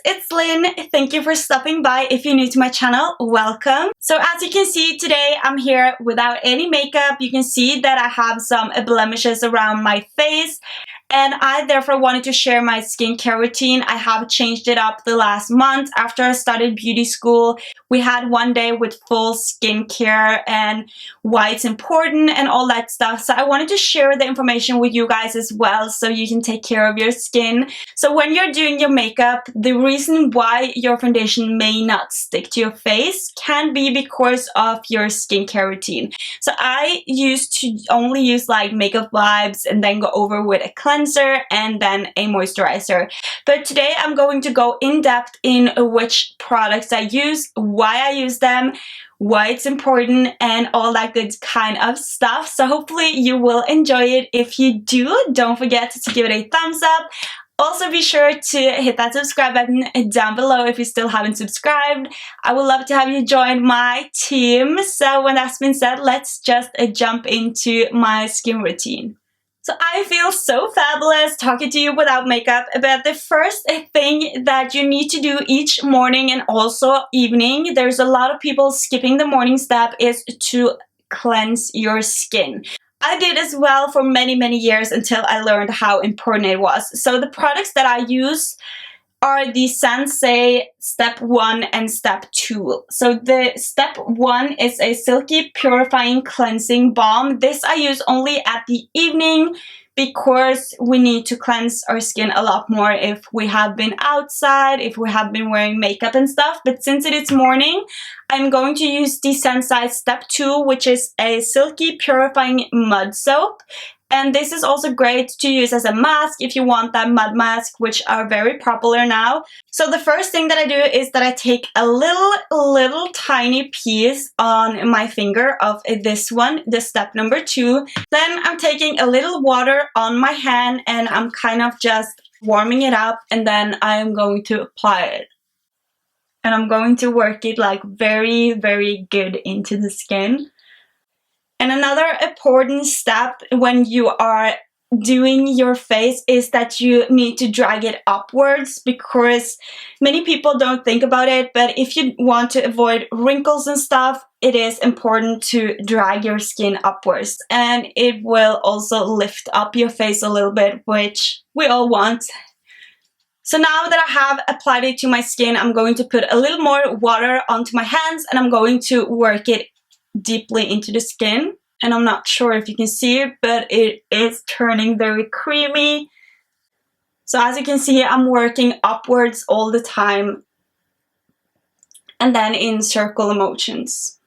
it's Lynn. Thank you for stopping by. If you're new to my channel, welcome. So as you can see today, I'm here without any makeup. You can see that I have some blemishes around my face, and I therefore wanted to share my skincare routine. I have changed it up the last month. After I started beauty school, we had one day with full skincare and why it's important and all that stuff. So I wanted to share the information with you guys as well so you can take care of your skin. So when you're doing your makeup, the reason why your foundation may not stick to your face can be because of your skincare routine. So I used to only use like makeup vibes and then go over with a cleanser and then a moisturizer. But today I'm going to go in depth in which products I use, why I use them, why it's important, and all that good kind of stuff. So hopefully you will enjoy it. If you do, don't forget to give it a thumbs up. Also be sure to hit that subscribe button down below if you still haven't subscribed. I would love to have you join my team. So when that's been said, let's just jump into my skin routine. So I feel so fabulous talking to you without makeup, but the first thing that you need to do each morning and also evening, there's a lot of people skipping the morning step, is to cleanse your skin. I did as well for many years until I learned how important it was. So the products that I use are the Sensei Step 1 and Step 2. So the Step 1 is a silky purifying cleansing balm. This I use only at the evening because we need to cleanse our skin a lot more if we have been outside, if we have been wearing makeup and stuff. But since it is morning, I'm going to use the Sensei Step 2, which is a silky purifying mud soap. And this is also great to use as a mask if you want that mud mask, which are very popular now. So the first thing that I do is that I take a little tiny piece on my finger of this one, the step number 2. Then I'm taking a little water on my hand and I'm kind of just warming it up, and then I am going to apply it. And I'm going to work it like very good into the skin. And another important step when you are doing your face is that you need to drag it upwards, because many people don't think about it, but if you want to avoid wrinkles and stuff, it is important to drag your skin upwards, and it will also lift up your face a little bit, which we all want. So now that I have applied it to my skin, I'm going to put a little more water onto my hands and I'm going to work it deeply into the skin. And I'm not sure if you can see it, but it is turning very creamy. So as you can see, I'm working upwards all the time and then in circular motions.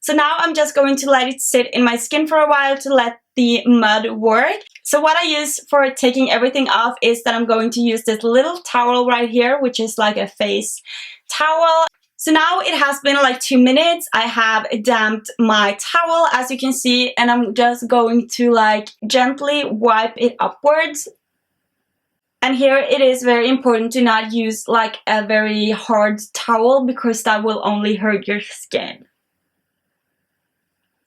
So now I'm just going to let it sit in my skin for a while to let the mud work. So what I use for taking everything off is that I'm going to use this little towel right here, which is like a face towel. So now it has been like 2 minutes. I have damped my towel, as you can see, and I'm just going to like gently wipe it upwards. And here it is very important to not use like a very hard towel, because that will only hurt your skin.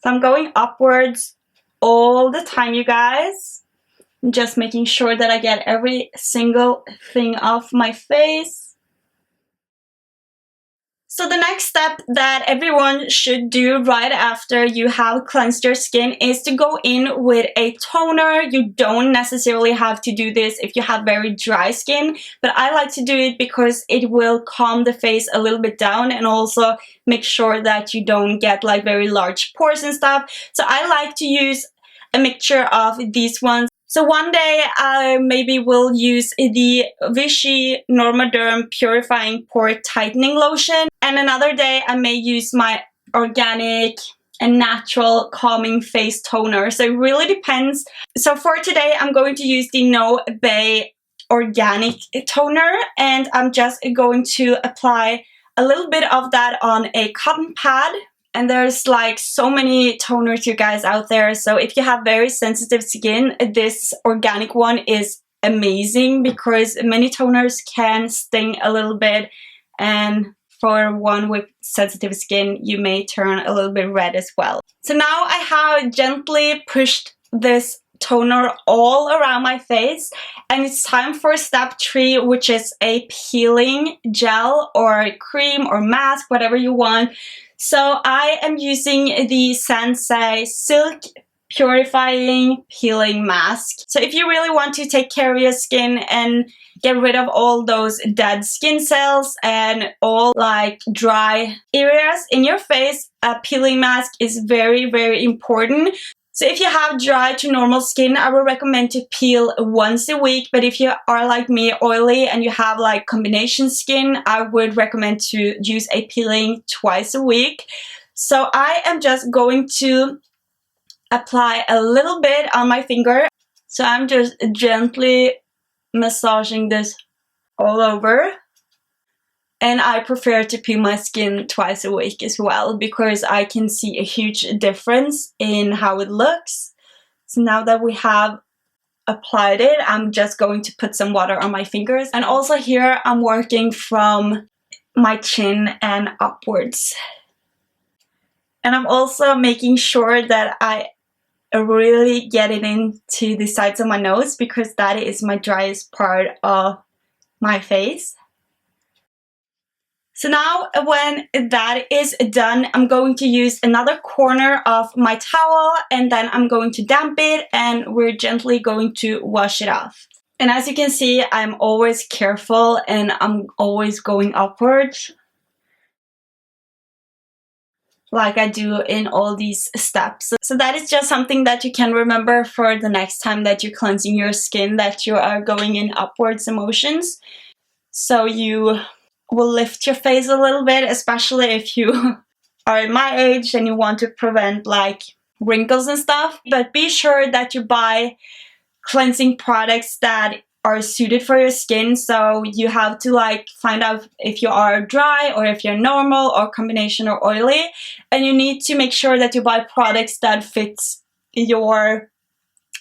So I'm going upwards all the time, you guys. I'm just making sure that I get every single thing off my face. So the next step that everyone should do right after you have cleansed your skin is to go in with a toner. You don't necessarily have to do this if you have very dry skin, but I like to do it because it will calm the face a little bit down and also make sure that you don't get like very large pores and stuff. So I like to use a mixture of these ones. So one day I maybe will use the Vichy Normaderm Purifying Pore Tightening Lotion, and another day I may use my organic and natural calming face toner. So it really depends. So for today I'm going to use the No Bay Organic Toner, and I'm just going to apply a little bit of that on a cotton pad. And there's like so many toners, you guys, out there. So if you have very sensitive skin, this organic one is amazing, because many toners can sting a little bit. And for one with sensitive skin, you may turn a little bit red as well. So now I have gently pushed this toner all around my face, and it's time for step 3, which is a peeling gel or cream or mask, whatever you want. So I am using the Sensei Silk Purifying Peeling Mask. So if you really want to take care of your skin and get rid of all those dead skin cells and all like dry areas in your face, a peeling mask is very, very important. So if you have dry to normal skin, I would recommend to peel once a week. But if you are like me, oily, and you have like combination skin, I would recommend to use a peeling twice a week. So I am just going to apply a little bit on my finger. So I'm just gently massaging this all over. And I prefer to peel my skin twice a week as well, because I can see a huge difference in how it looks. So now that we have applied it, I'm just going to put some water on my fingers. And also here I'm working from my chin and upwards. And I'm also making sure that I really get it into the sides of my nose, because that is my driest part of my face. So now when that is done, I'm going to use another corner of my towel, and then I'm going to damp it, and we're gently going to wash it off. And as you can see, I'm always careful and I'm always going upwards, like I do in all these steps. So that is just something that you can remember for the next time that you're cleansing your skin, that you are going in upwards motions. So you will lift your face a little bit, especially if you are in my age and you want to prevent like wrinkles and stuff. But be sure that you buy cleansing products that are suited for your skin. So you have to like find out if you are dry or if you're normal or combination or oily, and you need to make sure that you buy products that fits your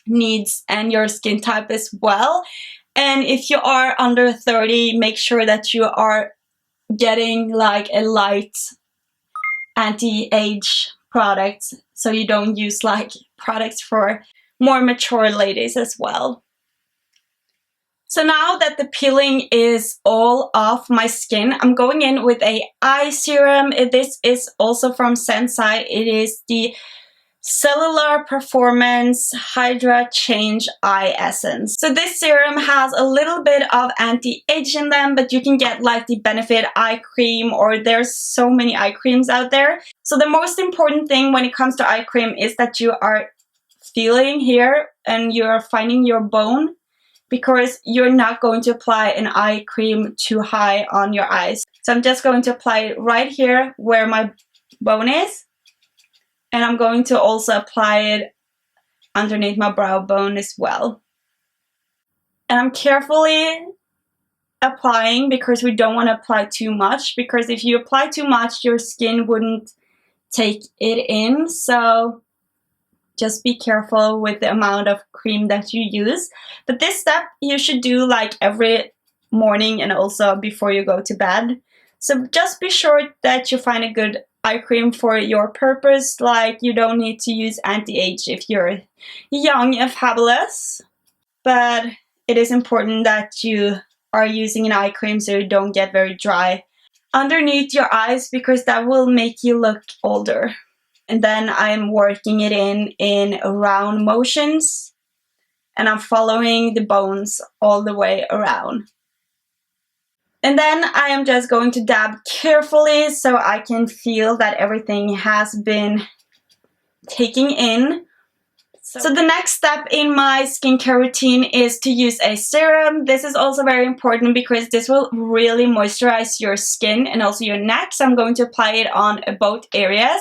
needs and your skin type as well. And if you are under 30, make sure that you are getting like a light anti-age product, so you don't use like products for more mature ladies as well. So now that the peeling is all off my skin, I'm going in with a eye serum. This is also from Sensei. It is the Cellular Performance Hydra Change Eye Essence. So this serum has a little bit of anti-age in them, but you can get like the Benefit eye cream, or there's so many eye creams out there. So the most important thing when it comes to eye cream is that you are feeling here and you're finding your bone, because you're not going to apply an eye cream too high on your eyes. So I'm just going to apply it right here where my bone is. And I'm going to also apply it underneath my brow bone as well. And I'm carefully applying, because we don't want to apply too much, because if you apply too much, your skin wouldn't take it in. So just be careful with the amount of cream that you use. But this step you should do like every morning and also before you go to bed. So just be sure that you find a good eye cream for your purpose. Like you don't need to use anti-age if you're young and fabulous. But it is important that you are using an eye cream so you don't get very dry underneath your eyes, because that will make you look older. And then I'm working it in round motions, and I'm following the bones all the way around. And then I am just going to dab carefully so I can feel that everything has been taken in. So the next step in my skincare routine is to use a serum. This is also very important because this will really moisturize your skin and also your neck. So I'm going to apply it on both areas.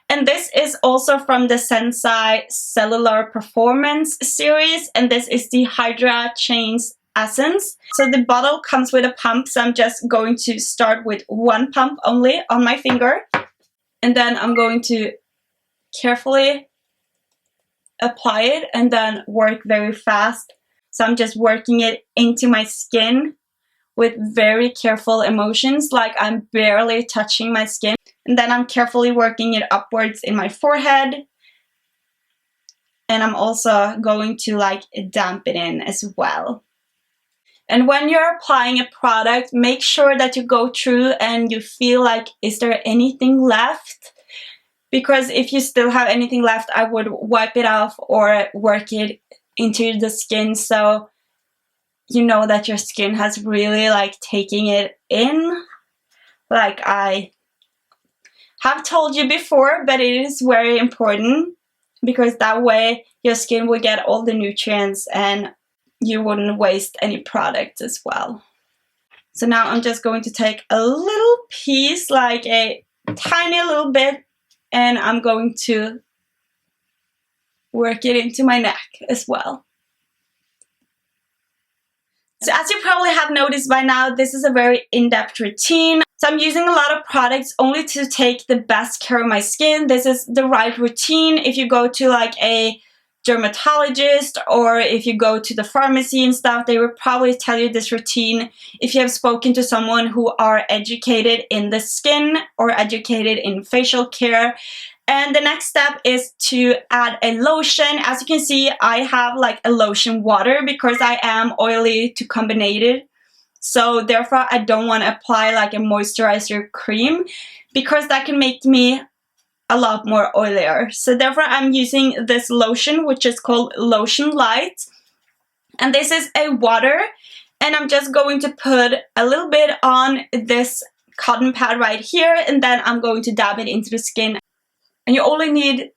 And this is also from the Sensei Cellular Performance series. And this is the Hydra Change Essence. So the bottle comes with a pump. So I'm just going to start with one pump only on my finger. And then I'm going to carefully apply it and then work very fast. So I'm just working it into my skin with very careful emotions, like I'm barely touching my skin. And then I'm carefully working it upwards in my forehead and I'm also going to like dampen in as well. And when you're applying a product, make sure that you go through and you feel like, is there anything left? Because if you still have anything left, I would wipe it off or work it into the skin, so you know that your skin has really like taking it in, like I have told you before, but it is very important because that way your skin will get all the nutrients and you wouldn't waste any product as well. So now I'm just going to take a little piece, like a tiny little bit, and I'm going to work it into my neck as well. So as you probably have noticed by now, this is a very in-depth routine. So I'm using a lot of products only to take the best care of my skin. This is the right routine. If you go to like a dermatologist or if you go to the pharmacy and stuff, they will probably tell you this routine if you have spoken to someone who are educated in the skin or educated in facial care. And the next step is to add a lotion. As you can see, I have like a lotion water because I am oily to combinated. So therefore, I don't want to apply like a moisturizer cream because that can make me a lot more oilier. So therefore, I'm using this lotion, which is called Lotion Light. And this is a water. And I'm just going to put a little bit on this cotton pad right here. And then I'm going to dab it into the skin. And you only need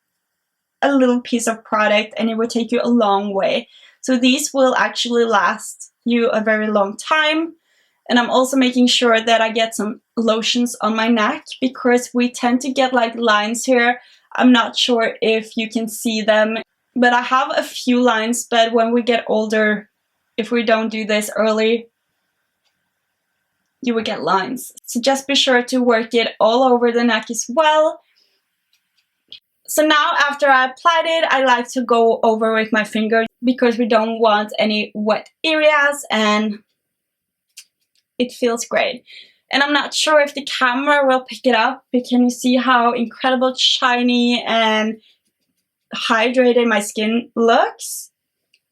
a little piece of product and it will take you a long way. So these will actually last you a very long time. And I'm also making sure that I get some lotions on my neck because we tend to get like lines here. I'm not sure if you can see them, but I have a few lines. But when we get older, if we don't do this early, you will get lines. So just be sure to work it all over the neck as well. So now after I applied it, I like to go over with my finger because we don't want any wet areas and it feels great. And I'm not sure if the camera will pick it up, but can you see how incredible shiny and hydrated my skin looks?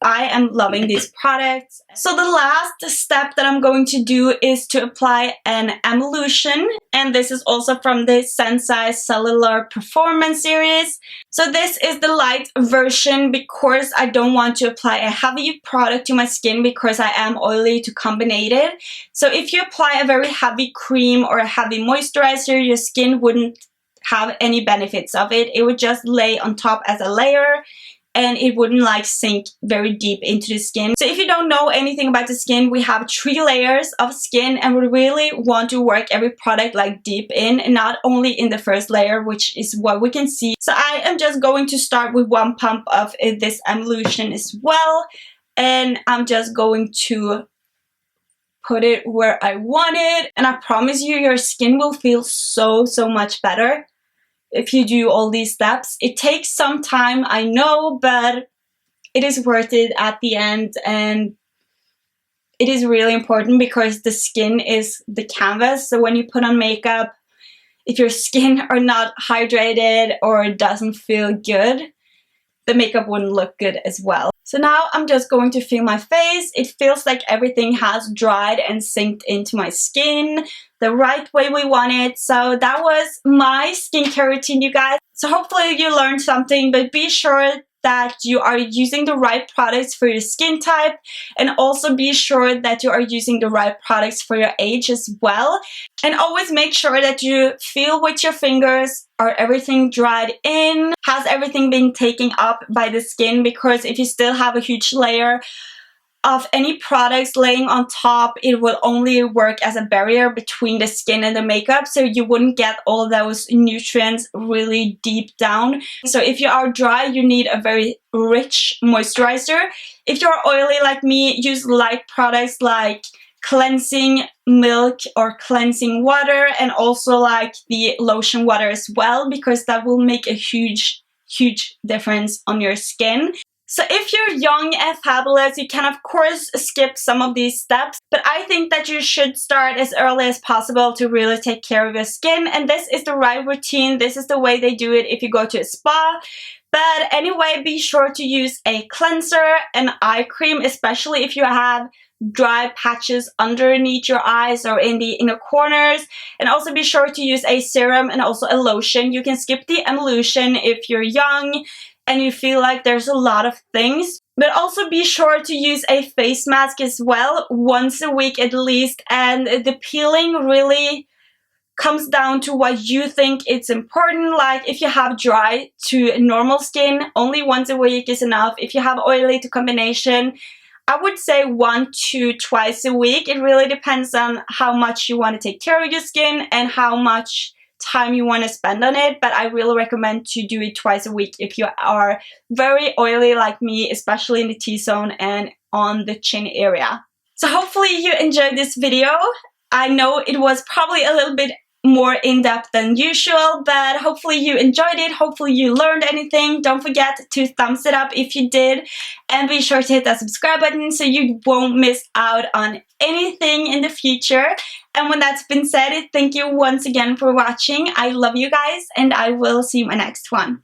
I am loving these products. So the last step that I'm going to do is to apply an emulsion, and this is also from the Sensai Cellular Performance series. So this is the light version because I don't want to apply a heavy product to my skin because I am oily to combinated. So if you apply a very heavy cream or a heavy moisturizer, your skin wouldn't have any benefits of it. It would just lay on top as a layer and it wouldn't like sink very deep into the skin. So if you don't know anything about the skin, we have 3 layers of skin and we really want to work every product like deep in and not only in the first layer, which is what we can see. So I am just going to start with 1 pump of this emulsion as well, and I'm just going to put it where I want it, and I promise you your skin will feel so much better if you do all these steps. It takes some time, I know, but it is worth it at the end, and it is really important because the skin is the canvas. So when you put on makeup, if your skin are not hydrated or doesn't feel good, the makeup wouldn't look good as well. So now I'm just going to feel my face. It feels like everything has dried and synced into my skin the right way we want it. So that was my skincare routine, you guys. So hopefully you learned something, but be sure that you are using the right products for your skin type, and also be sure that you are using the right products for your age as well. And always make sure that you feel with your fingers, are everything dried in? Has everything been taken up by the skin? Because if you still have a huge layer of any products laying on top, it will only work as a barrier between the skin and the makeup, so you wouldn't get all those nutrients really deep down. So if you are dry, you need a very rich moisturizer. If you're oily like me, use light products like cleansing milk or cleansing water, and also like the lotion water as well, because that will make a huge difference on your skin. So if you're young and fabulous, you can of course skip some of these steps, but I think that you should start as early as possible to really take care of your skin, and this is the right routine. This is the way they do it if you go to a spa. But anyway, be sure to use a cleanser, an eye cream, especially if you have dry patches underneath your eyes or in the inner corners, and also be sure to use a serum and also a lotion. You can skip the emulsion if you're young and you feel like there's a lot of things, but also be sure to use a face mask as well once a week at least, and the peeling really comes down to what you think it's important. Like if you have dry to normal skin, only once a week is enough. If you have oily to combination, I would say 1 to twice a week. It really depends on how much you want to take care of your skin and how much time you want to spend on it, but I really recommend to do it twice a week if you are very oily like me, especially in the T-zone and on the chin area. So hopefully you enjoyed this video. I know it was probably a little bit more in-depth than usual, but hopefully you enjoyed it. Hopefully you learned anything. Don't forget to thumbs it up if you did, and be sure to hit that subscribe button so you won't miss out on anything in the future. And when that's been said, thank you once again for watching. I love you guys, and I will see you in my next one.